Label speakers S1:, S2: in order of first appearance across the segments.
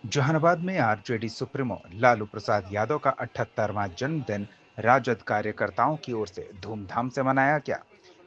S1: जहानाबाद में RJD supremo Lalu Prasad Yadav का 78वां जन्मदिन राजद कार्यकर्ताओं की ओर से धूमधाम से मनाया गया।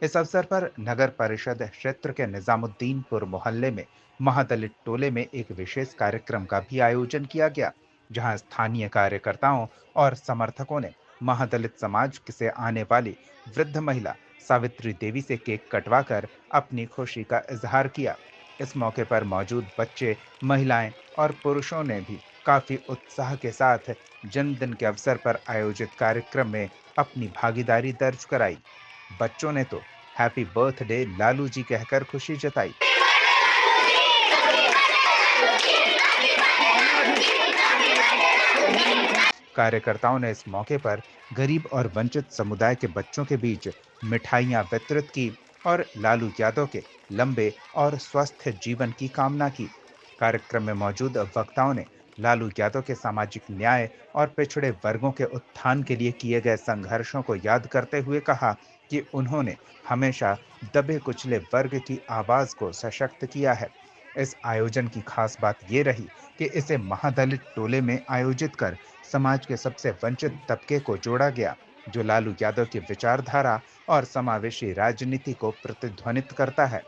S1: इस अवसर पर नगर परिषद क्षेत्र के निजामुद्दीनपुर मोहल्ले में महादलित टोले में एक विशेष कार्यक्रम का भी आयोजन किया गया, जहां स्थानीय कार्यकर्ताओं और समर्थकों ने महादलित समाज से आने वाली वृद्ध महिला सावित्री देवी से केक कटवाकर अपनी खुशी का इजहार किया। इस मौके पर मौजूद बच्चे, महिलाएं और पुरुषों ने भी काफी उत्साह के साथ जन्मदिन के अवसर पर आयोजित कार्यक्रम में अपनी भागीदारी दर्ज कराई। बच्चों ने तो हैप्पी बर्थडे लालू जी कहकर खुशी जताई। कार्यकर्ताओं ने इस मौके पर गरीब और वंचित समुदाय के बच्चों के बीच मिठाइयां वितरित की और लालू यादव के लंबे और स्वस्थ जीवन की कामना की। कार्यक्रम में मौजूद वक्ताओं ने लालू यादव के सामाजिक न्याय और पिछड़े वर्गों के उत्थान के लिए किए गए संघर्षों को याद करते हुए कहा कि उन्होंने हमेशा दबे कुचले वर्ग की आवाज को सशक्त किया है। इस आयोजन की खास बात ये रही कि इसे महादलित टोले में आयोजित कर समाज के सबसे वंचित तबके को जोड़ा गया, जो लालू यादव की विचारधारा और समावेशी राजनीति को प्रतिध्वनित करता है।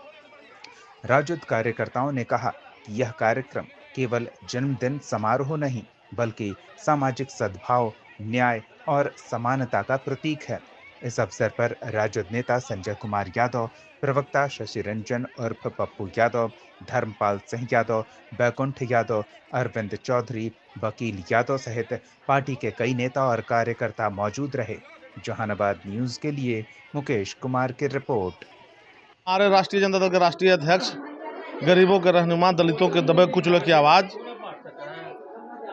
S1: राजद कार्यकर्ताओं ने कहा कि यह कार्यक्रम केवल जन्मदिन समारोह नहीं, बल्कि सामाजिक सद्भाव, न्याय और समानता का प्रतीक है। इस अवसर पर राजद नेता संजय कुमार यादव, प्रवक्ता शशि रंजन उर्फ पप्पू यादव, धर्मपाल सिंह यादव, बैकुंठ यादव, अरविंद चौधरी, वकील यादव सहित पार्टी के कई नेता और कार्यकर्ता मौजूद रहे। जहानाबाद न्यूज के लिए मुकेश कुमार की रिपोर्ट।
S2: हमारे राष्ट्रीय जनता दल के राष्ट्रीय अध्यक्ष, गरीबों के रहनुमा, दलितों के दबे कुचलों की आवाज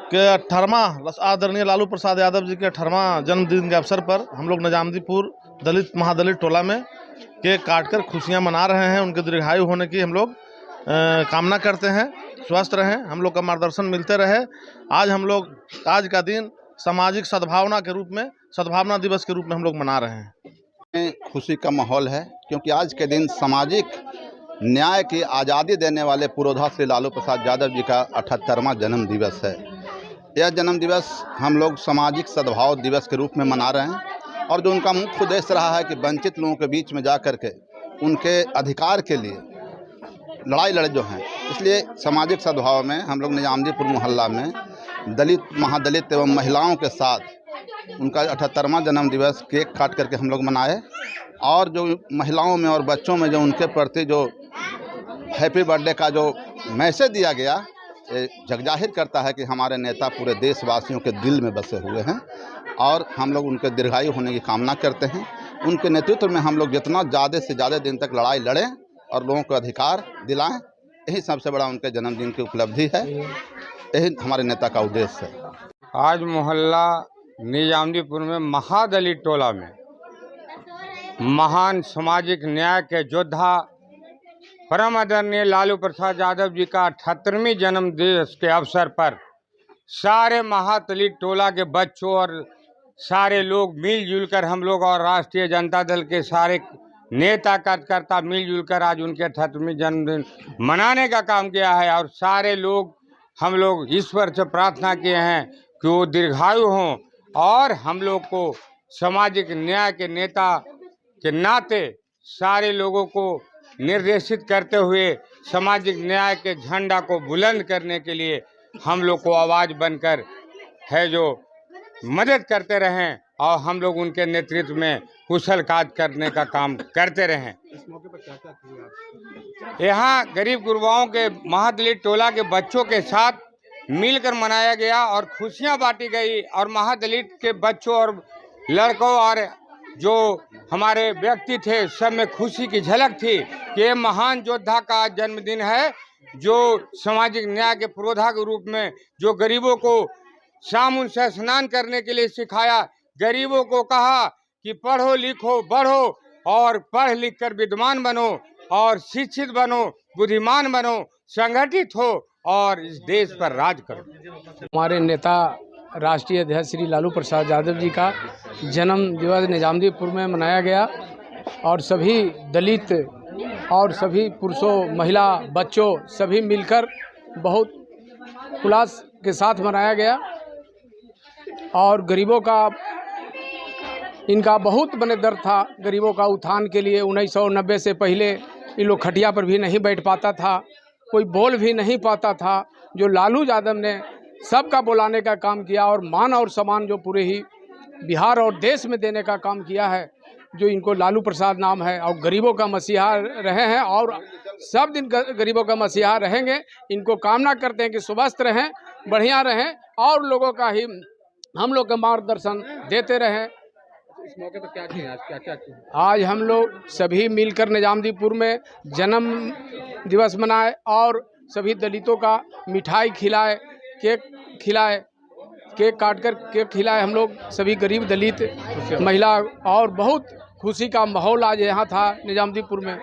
S2: के 18वां आदरणीय लालू प्रसाद यादव जी के 18वां जन्मदिन के अवसर पर हम लोग निजामुद्दीनपुर दलित महादलित टोला में केक काटकर खुशियां मना रहे हैं। उनके दीर्घायु होने की हम लोग कामना करते हैं, स्वस्थ रहें, हम लोग का मार्गदर्शन मिलते रहे। आज हम लोग आज का दिन सामाजिक सद्भावना के रूप में, सद्भावना दिवस के रूप में हम लोग मना रहे हैं।
S3: खुशी का माहौल है, क्योंकि आज के दिन सामाजिक न्याय की आज़ादी देने वाले पुरोधा श्री लालू प्रसाद यादव जी का 78वां जन्म दिवस है। यह जन्म दिवस हम लोग सामाजिक सद्भाव दिवस के रूप में मना रहे हैं, और जो उनका मुख्य उद्देश्य रहा है कि वंचित लोगों के बीच में जा कर के उनके अधिकार के लिए लड़ाई लड़े जो हैं, इसलिए सामाजिक सद्भाव में हम लोग निजामुद्दीनपुर मोहल्ला में दलित, महादलित एवं महिलाओं के साथ उनका 78वां जन्म दिवस केक काट करके हम लोग मनाए। और जो महिलाओं में और बच्चों में जो उनके प्रति जो हैप्पी बर्थडे का जो मैसेज दिया गया, ये जगजाहिर करता है कि हमारे नेता पूरे देशवासियों के दिल में बसे हुए हैं, और हम लोग उनके दीर्घायु होने की कामना करते हैं। उनके नेतृत्व में हम लोग जितना ज़्यादा से ज़्यादा दिन तक लड़ाई लड़ें और लोगों को अधिकार दिलाएं, यही सबसे बड़ा उनके जन्मदिन की उपलब्धि है, यही हमारे नेता का उद्देश्य है।
S4: आज मोहल्ला निजामुद्दीनपुर में महादलित टोला में महान सामाजिक न्याय के योद्धा परम आदरणीय लालू प्रसाद यादव जी का 78वें जन्म दिवस के अवसर पर सारे महादलित टोला के बच्चों और सारे लोग मिलजुल कर, हम लोग और राष्ट्रीय जनता दल के सारे नेता कार्यकर्ता मिलजुल कर आज उनके 78वें जन्मदिन मनाने का काम किया है। और सारे लोग, हम लोग ईश्वर से प्रार्थना किए हैं कि वो दीर्घायु हों, और हम लोग को सामाजिक न्याय के नेता के नाते सारे लोगों को निर्देशित करते हुए सामाजिक न्याय के झंडा को बुलंद करने के लिए हम लोग को आवाज़ बनकर है जो मदद करते रहें, और हम लोग उनके नेतृत्व में कुशल कार्य करने का काम करते रहें।
S2: इस मौके पर क्या क्या किया?
S4: यहाँ गरीब गुरबाओं के महादलित टोला के बच्चों के साथ मिलकर मनाया गया और खुशियाँ बांटी गई, और महादलित के बच्चों और लड़कों और जो हमारे व्यक्ति थे, सब में खुशी की झलक थी कि ये महान योद्धा का जन्मदिन है, जो सामाजिक न्याय के पुरोधा के रूप में जो गरीबों को साबुन से स्नान करने के लिए सिखाया, गरीबों को कहा कि पढ़ो लिखो बढ़ो, और पढ़ लिख कर विद्वान बनो और शिक्षित बनो, बुद्धिमान बनो, संगठित हो और इस देश पर राज करो।
S5: हमारे नेता राष्ट्रीय अध्यक्ष श्री लालू प्रसाद यादव जी का जन्म दिवस निजामुद्दीनपुर में मनाया गया, और सभी दलित और सभी पुरुषों, महिला, बच्चों सभी मिलकर बहुत उल्लास के साथ मनाया गया और गरीबों का इनका बहुत बने दर्द था। गरीबों का उत्थान के लिए 1990 से पहले ये लोग खटिया पर भी नहीं बैठ पाता था, कोई बोल भी नहीं पाता था। जो लालू यादव ने सबका बुलाने का काम किया और मान और सम्मान जो पूरे ही बिहार और देश में देने का काम किया है, जो इनको लालू प्रसाद नाम है और गरीबों का मसीहा रहे हैं और सब दिन गरीबों का मसीहा रहेंगे। इनको कामना करते हैं कि स्वस्थ रहें, बढ़िया रहें और लोगों का ही हम लोग का मार्गदर्शन देते रहें।
S6: इस मौके पर क्या किए, आज क्या क्या किए?
S5: आज हम लोग सभी मिलकर निजामदीपुर में जन्म दिवस मनाए और सभी दलितों का मिठाई खिलाए, केक काटकर केक खिलाए। हम लोग सभी गरीब दलित महिला और बहुत खुशी का माहौल आज यहाँ था निजामदीपुर में।